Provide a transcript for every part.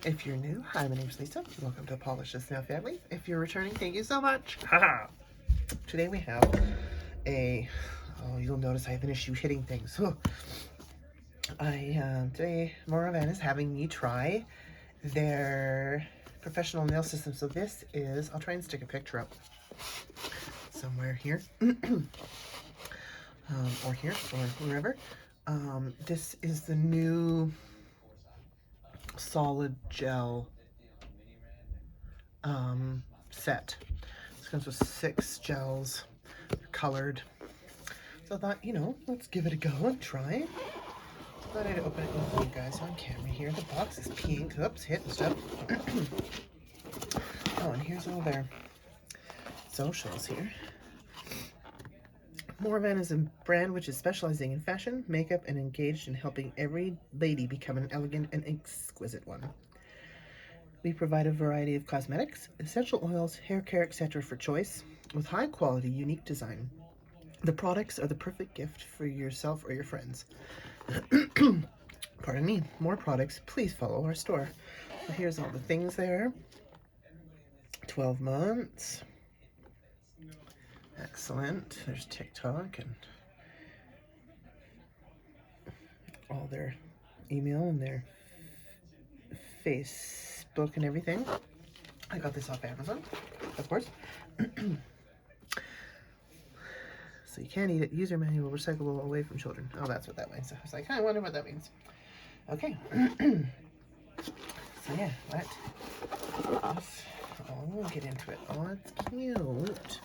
If you're new, hi, my name's Lisa. Welcome to Polishcious Nails family. If you're returning, thank you so much. Haha. Today we have you'll notice I have an issue hitting things. Today Morovan is having me try their professional nail system. So this is, I'll try and stick a picture up somewhere here. Or here, or wherever. This is the new solid gel set. This comes with 6 gels, colored. So I thought, let's give it a go and try. I thought I'd open it with you guys on camera here. The box is pink. Oops, hitting stuff. Oh, and here's all their socials here. Morovan is a brand which is specializing in fashion, makeup, and engaged in helping every lady become an elegant and exquisite one. We provide a variety of cosmetics, essential oils, hair care, etc. for choice, with high quality, unique design. The products are the perfect gift for yourself or your friends. Pardon me. More products, please follow our store. So here's all the things there. 12 months. Excellent. There's TikTok and all their email and their Facebook and everything. I got this off Amazon, of course. So you can't eat it. User manual, recyclable, away from children. Oh, that's what that means. I was like, I wonder what that means. Okay. So yeah, let us. Oh, we'll get into it. Oh, it's cute.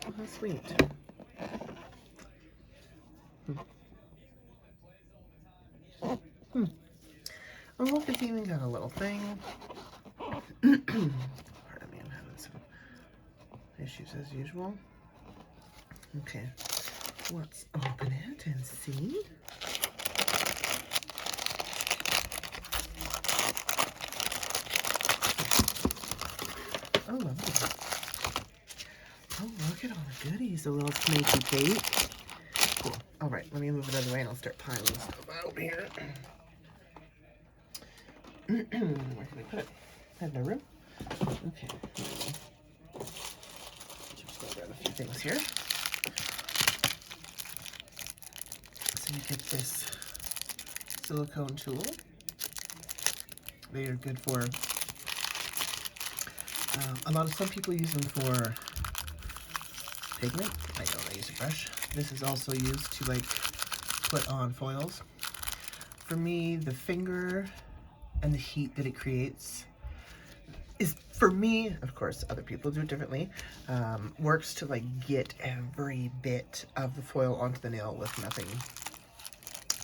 Oh, how sweet. Oh, look, it's even got a little thing. Pardon me, I'm having some issues as usual. Okay, let's open it and see. Oh, lovely. Oh, look at all the goodies. A little snaky cake. Cool. All right, let me move it out of the way and I'll start piling stuff out here. Where can we put it? I have no room. Okay. Just gonna grab a few things here. So you get this silicone tool. They are good for some people use them for pigment. I don't use a brush. This is also used to put on foils. For me, the finger and the heat that it creates is, for me, of course, other people do it differently, works to get every bit of the foil onto the nail with nothing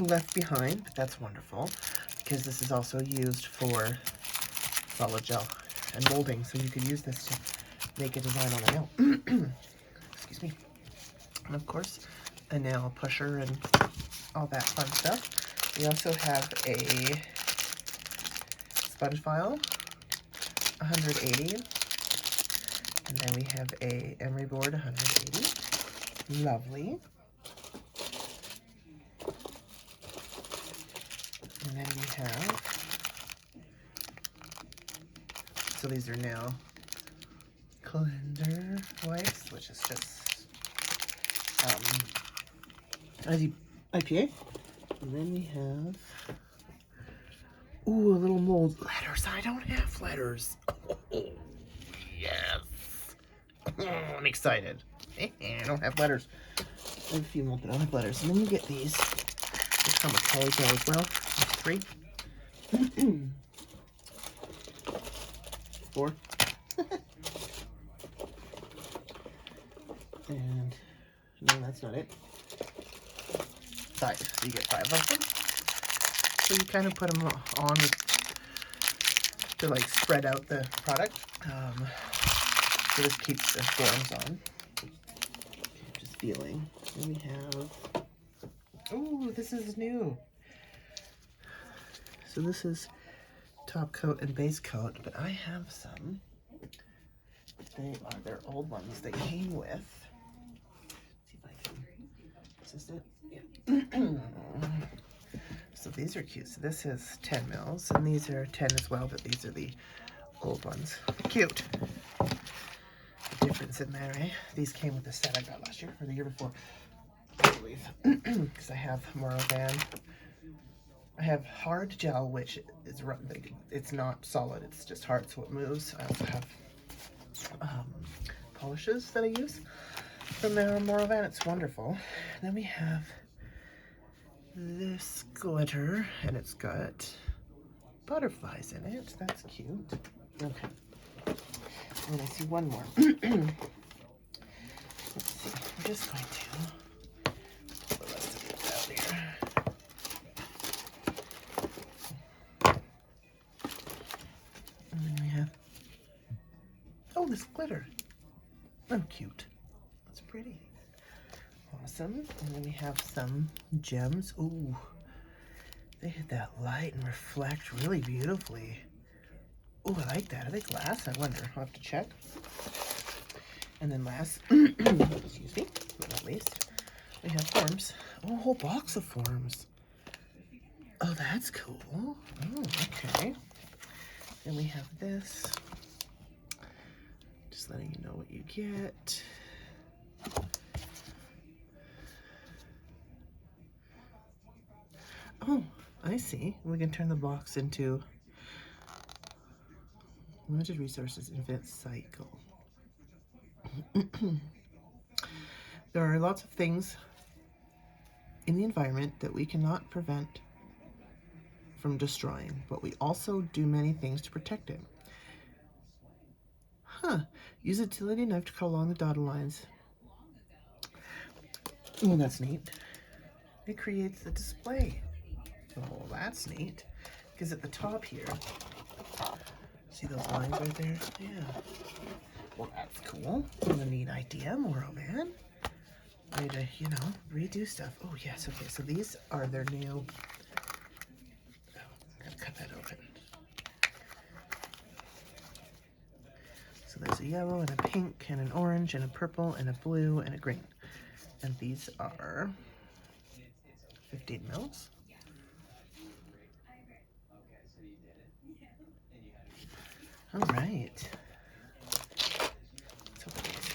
left behind. But that's wonderful because this is also used for solid gel and molding, so you could use this to make a design on a nail. Excuse me. And of course, a nail pusher and all that fun stuff. We also have a sponge file, 180, and then we have a emery board, 180. Lovely. And then we have, so these are nail cleanser wipes, which is just IPA. And then we have, ooh, a little mold. Letters. I don't have letters. Oh, yes. Oh, I'm excited. I don't have letters. I have a few more, but I don't have letters. And then you get these, which come with poly gel as well. There's 3. 4. And no, that's not it. 5. So you get 5 of them. So you kind of put them on to spread out the product. So this keeps the forms on. Just feeling. Then we have, ooh, this is new. So this is top coat and base coat, but I have some. They are their old ones they came with. Let's see if I can, is this it? Yeah. So these are cute. So this is 10 mils, and these are 10 as well, but these are the old ones. Cute. Difference in there, eh? These came with the set I got last year, or the year before, I believe. Because I have Morovan. I have hard gel, which is it's not solid, it's just hard, so it moves. I also have polishes that I use from Morovan. It's wonderful. Then we have this glitter, and it's got butterflies in it. That's cute. Okay. And I see one more. Let's see. I'm just going to pull the rest of these out here. And then we have, oh, this glitter. Oh, cute. That's pretty. Awesome. And then we have some gems. Ooh, they hit that light and reflect really beautifully. Ooh, I like that. Are they glass? I wonder. I'll have to check. And then last, excuse me, but not least, we have forms. Oh, a whole box of forms. Oh, that's cool. Oh, okay. Then we have this. Just letting you know what you get. Oh, I see. We can turn the box into limited resources, infinite cycle. There are lots of things in the environment that we cannot prevent from destroying, but we also do many things to protect it. Huh. Use a utility knife to cut along the dotted lines. Oh, that's neat. It creates a display. Oh, that's neat. Because at the top here, see those lines right there? Yeah. Well, that's cool. What a neat idea, Morovan. Way to, you know, redo stuff. Oh, yes. Okay, so these are their new... Oh, I'm going to cut that open. So there's a yellow and a pink and an orange and a purple and a blue and a green. And these are 15 mils. All right. Let's open these.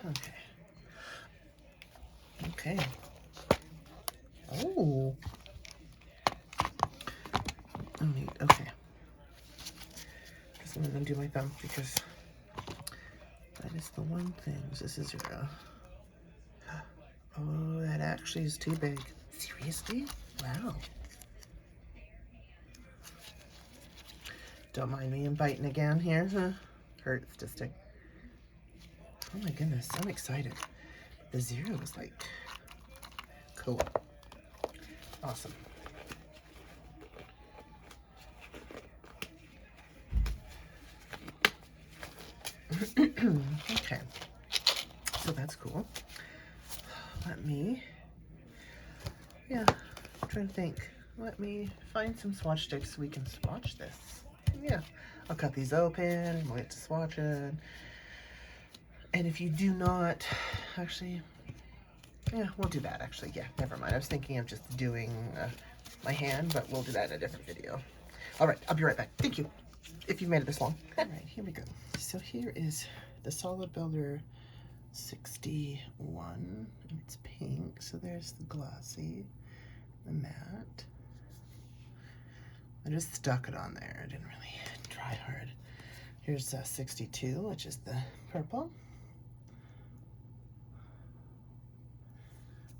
Okay. Okay. Oh. Oh, neat. Okay. Just want to undo my thumb because that is the one thing. This is zero. Oh, that actually is too big. Seriously? Wow. Don't mind me, I'm biting again here, huh? Hurts to stick. Oh my goodness, I'm excited. The zero is like cool. Awesome. Okay, so that's cool. Let me, yeah, I'm trying to think. Let me find some swatch sticks so we can swatch this. Yeah, I'll cut these open and we'll get to swatch it. And if you do not, actually, yeah, we'll do that actually. Yeah, never mind. I was thinking of just doing my hand, but we'll do that in a different video. All right, I'll be right back. Thank you, if you've made it this long. All right, here we go. So here is the Solid Builder 61. It's pink, so there's the glossy, the matte. I just stuck it on there. I didn't really try hard. Here's 62, which is the purple.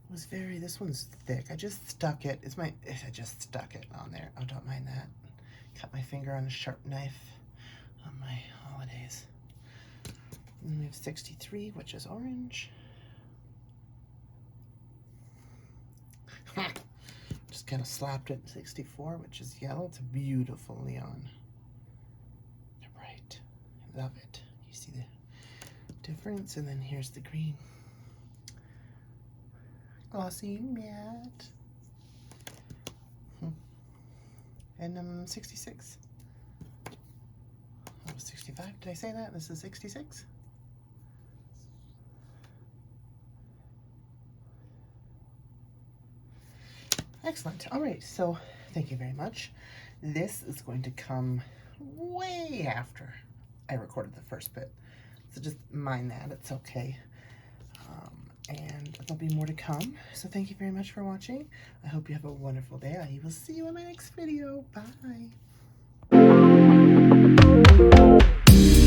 It was this one's thick. I just stuck it. I just stuck it on there. Oh, don't mind that. Cut my finger on a sharp knife on my holidays. And we have 63, which is orange. Just kind of slapped it. 64, which is yellow. It's a beautiful neon. They're bright. I love it. You see the difference? And then here's the green. Glossy matte. and I'm 66. Oh, 65, did I say that? This is 66? Excellent. All right, so thank you very much. This is going to come way after I recorded the first bit, so just mind that, it's okay. And there'll be more to come, so thank you very much for watching. I hope you have a wonderful day. I will see you in my next video. Bye.